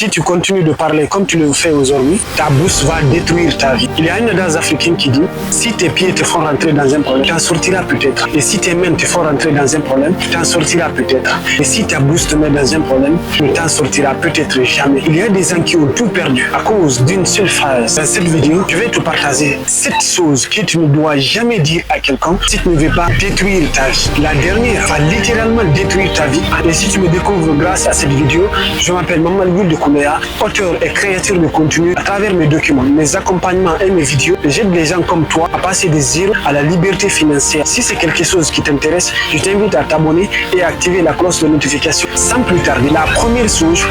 Si tu continues de parler comme tu le fais aujourd'hui, ta bourse va détruire ta vie. Il y a une adage africaine qui dit, si tes pieds te font rentrer dans un problème, tu en sortiras peut-être. Et si tes mains te font rentrer dans un problème, tu t'en sortiras peut-être. Et si ta bourse te met dans un problème, tu ne t'en sortiras peut-être jamais. Il y a des gens qui ont tout perdu à cause d'une seule phrase. Dans cette vidéo, je vais te partager 7 choses que tu ne dois jamais dire à quelqu'un si tu ne veux pas détruire ta vie. La dernière va littéralement détruire ta vie. Et si tu me découvres grâce à cette vidéo, je m'appelle Mamadou de Koumbéa, auteur et créateur de contenu. À travers mes documents, mes accompagnements et mes vidéos, j'aide les gens comme toi à passer des zéros à la liberté financière. Si c'est quelque chose qui t'intéresse, je t'invite à t'abonner et à activer la cloche de notification. Sans plus tarder, la première chose,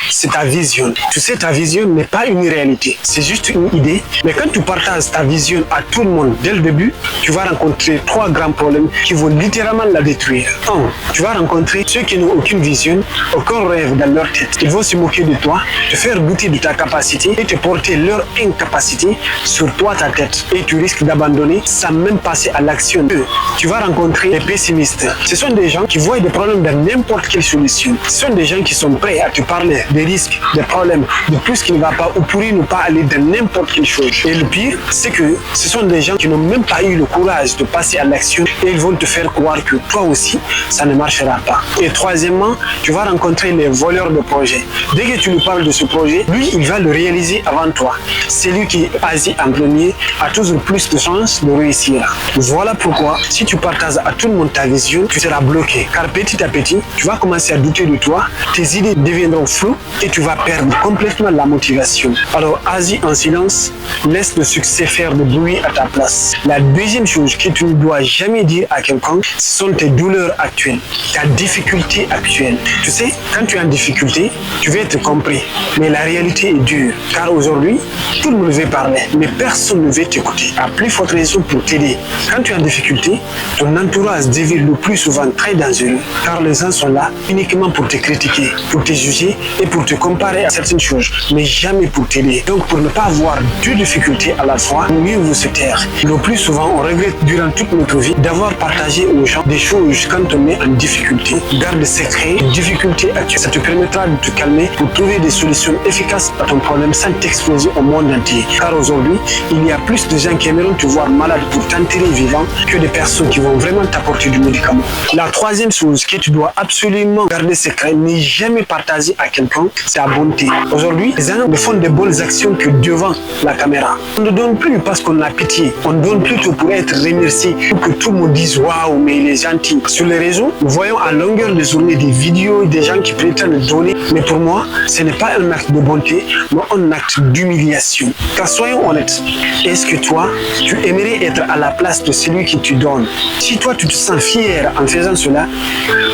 c'est ta vision. Tu sais, ta vision n'est pas une réalité, c'est juste une idée. Mais quand tu partages ta vision à tout le monde dès le début, tu vas rencontrer 3 grands problèmes qui vont littéralement la détruire. 1. Tu vas rencontrer ceux qui n'ont aucune vision, aucun rêve dans leur tête. Ils vont se moquer de toi, te faire douter de ta capacité et te porter leur incapacité sur toi, ta tête. Et tu risques d'abandonner sans même passer à l'action. 2. Tu vas rencontrer les pessimistes. Ce sont des gens qui voient des problèmes dans n'importe quelle solution. Ce sont des gens qui sont prêts à te parler des risques, des problèmes, de tout ce qui ne va pas ou pourrait ne pas aller dans n'importe quelle chose. Et le pire, c'est que ce sont des gens qui n'ont même pas eu le courage de passer à l'action et ils vont te faire croire que toi aussi, ça ne marchera pas. Et troisièmement, tu vas rencontrer les voleurs de projets. Dès que tu lui parles de ce projet, lui, il va le réaliser avant toi. Celui qui agit en premier a toujours plus de chances de réussir. Voilà pourquoi, si tu partages à tout le monde ta vision, tu seras bloqué. Car petit à petit, tu vas commencer à douter de toi, tes idées deviendront floues et tu vas perdre complètement la motivation. Alors, agis en silence, laisse le succès faire du bruit à ta place. La deuxième chose que tu ne dois jamais dire à quelqu'un, ce sont tes douleurs actuelles, ta difficulté actuelle. Tu sais, quand tu es en difficulté, tu veux être compris, mais la réalité est dure. Car aujourd'hui, tout le monde veut parler, mais personne ne veut t'écouter. À plus forte raison pour t'aider. Quand tu es en difficulté, ton entourage devient le plus souvent très dangereux, car les gens sont là uniquement pour te critiquer, pour te juger et pour te comparer à certaines choses, mais jamais pour t'aider. Donc pour ne pas avoir 2 difficultés à la fois, mieux vaut se taire. Le plus souvent, on regrette durant toute notre vie d'avoir partagé aux gens des choses quand on est en difficulté. Garde le secret, difficulté actuelle. Ça te permettra de te calmer pour trouver des solutions efficaces à ton problème sans t'exposer au monde entier. Car aujourd'hui, il y a plus de gens qui aimeront te voir malade pour t'enterrer vivant que des personnes qui vont vraiment t'apporter du médicament. La troisième chose que tu dois absolument garder secret, ne jamais partager à quelqu'un, c'est ta bonté. Aujourd'hui, les gens ne font de bonnes actions que devant la caméra. On ne donne plus parce qu'on a pitié. On donne plutôt pour être remercié, pour que tout le monde dise waouh, mais il est gentil. Sur les réseaux, nous voyons à longueur de journée des vidéos des gens qui prétendent donner. Mais pour moi, ce n'est pas un acte de bonté, mais un acte d'humiliation. Car soyons honnêtes, est-ce que toi, tu aimerais être à la place de celui qui te donne? Si toi, tu te sens fier en faisant cela,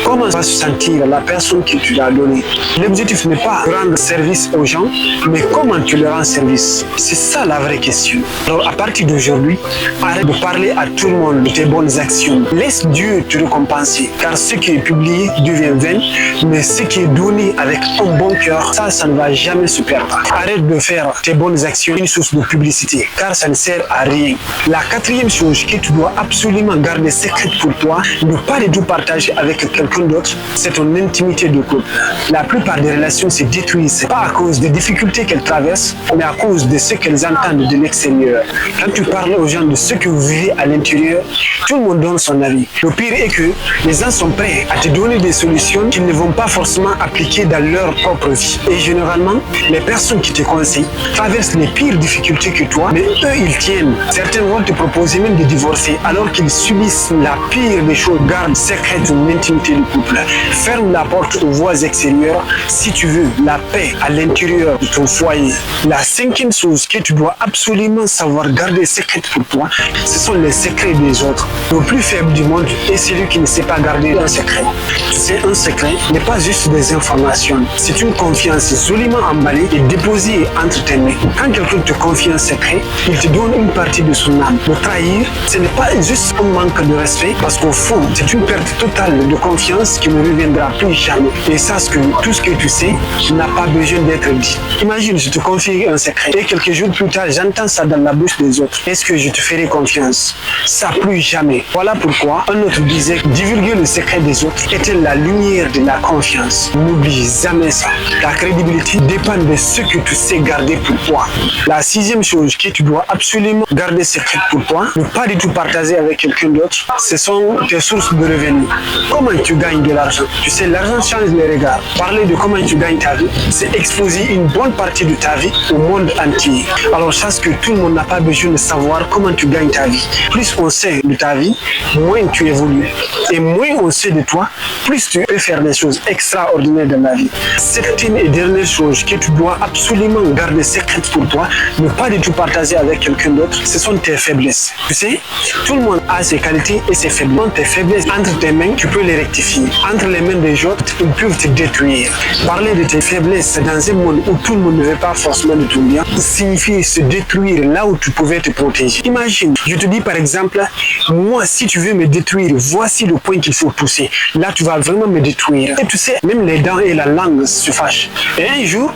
comment va se sentir la personne qui tu l'as donné? L'objectif n'est pas de rendre service aux gens, mais comment tu leur rends service? C'est ça la vraie question. Alors à partir d'aujourd'hui, arrête de parler à tout le monde de tes bonnes actions. Laisse Dieu te récompenser, car ce qui est publié devient vain, mais ce qui est donné avec un bon cœur, ça ne va jamais se perdre. Arrête de faire tes bonnes actions une source de publicité, car ça ne sert à rien. La quatrième chose que tu dois absolument garder secrète pour toi, ne pas du tout partager avec quelqu'un d'autre, c'est ton intimité de couple. La plupart des relations se détruisent, pas à cause des difficultés qu'elles traversent, mais à cause de ce qu'elles entendent de l'extérieur. Quand tu parles aux gens de ce que vous vivez à l'intérieur, tout le monde donne son avis. Le pire est que les gens sont prêts à te donner des solutions qu'ils ne vont pas forcément appliquer dans leur propre vie. Et généralement, les personnes qui te conseillent traversent les pires difficultés que toi, mais eux, ils tiennent. Certains vont te proposer même de divorcer alors qu'ils subissent la pire des choses. Garde secrète ton intimité du couple. Ferme la porte aux voix extérieures si tu veux la paix à l'intérieur de ton foyer. La cinquième chose que tu dois absolument savoir garder secrète pour toi, ce sont les secrets des autres. Le plus faible du monde est celui qui ne sait pas garder un secret. Tu sais, un secret n'est pas juste des informations. C'est une confiance joliment emballée et déposée entre tes mains. Quand quelqu'un te confie un secret, il te donne une partie de son âme. Le trahir, ce n'est pas juste un manque de respect, parce qu'au fond, c'est une perte totale de confiance qui ne reviendra plus jamais. Et sache que tout ce que tu sais, n'a pas besoin d'être dit. Imagine, je te confie un secret et quelques jours plus tard, j'entends ça dans la bouche des autres. Est-ce que je te ferai confiance? Ça, plus jamais. Voilà pourquoi un autre disait que divulguer le secret des autres était la lumière de la confiance. N'oublie jamais ça. Ta crédibilité dépend de ce que tu sais garder pour toi. La sixième chose que tu dois absolument garder secrète pour toi, ne pas du tout partager avec quelqu'un d'autre, ce sont tes sources de revenus. Comment tu gagnes de l'argent? Tu sais, l'argent change les regards. Parler de comment tu gagnes ta vie, c'est exposer une bonne partie de ta vie au monde entier. Alors sache que tout le monde n'a pas besoin de savoir comment tu gagnes ta vie. Plus on sait de ta vie, moins tu évolues. Et moins on sait de toi, plus tu peux faire des choses extraordinaires dans la vie. Septième et dernière chose que tu dois absolument garder secrète pour toi, ne pas du tout partager avec quelqu'un d'autre, ce sont tes faiblesses. Tu sais, tout le monde a ses qualités et ses faiblesses. Tes faiblesses entre tes mains, tu peux les rectifier. Entre les mains des autres, ils peuvent te détruire. Parler de tes faiblesses dans un monde où tout le monde ne veut pas forcément de ton bien, signifie se détruire là où tu pouvais te protéger. Imagine, je te dis par exemple, moi si tu veux me détruire, voici le point qu'il faut pousser. Là tu vas vraiment me détruire. Et tu sais, même les dents et la langue se fâchent. Et un jour,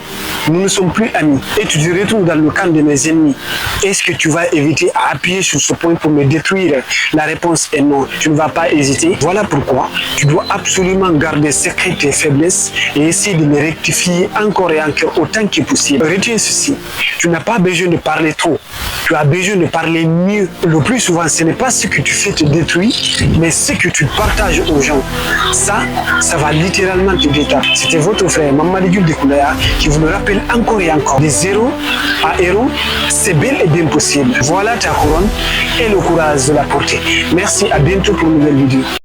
nous ne sommes plus amis. Et tu te retrouves dans le camp de mes ennemis. Est-ce que tu vas éviter à appuyer sur ce point pour me détruire? La réponse est non. Tu ne vas pas hésiter. Voilà pourquoi tu dois absolument garder secret tes faiblesses et essayer de les rectifier encore et encore autant que possible. Retiens ceci. Tu n'as pas besoin de parler trop. Tu as besoin de parler mieux. Le plus souvent, ce n'est pas ce que tu fais te détruire, mais ce que tu partages aux gens. Ça va littéralement te détruire. C'était votre frère Mamadou Dekoulaya qui vous le rappelle encore et encore. De zéro à héros, c'est bel et bien possible. Voilà ta couronne et le courage de la porter. Merci, à bientôt pour une nouvelle vidéo.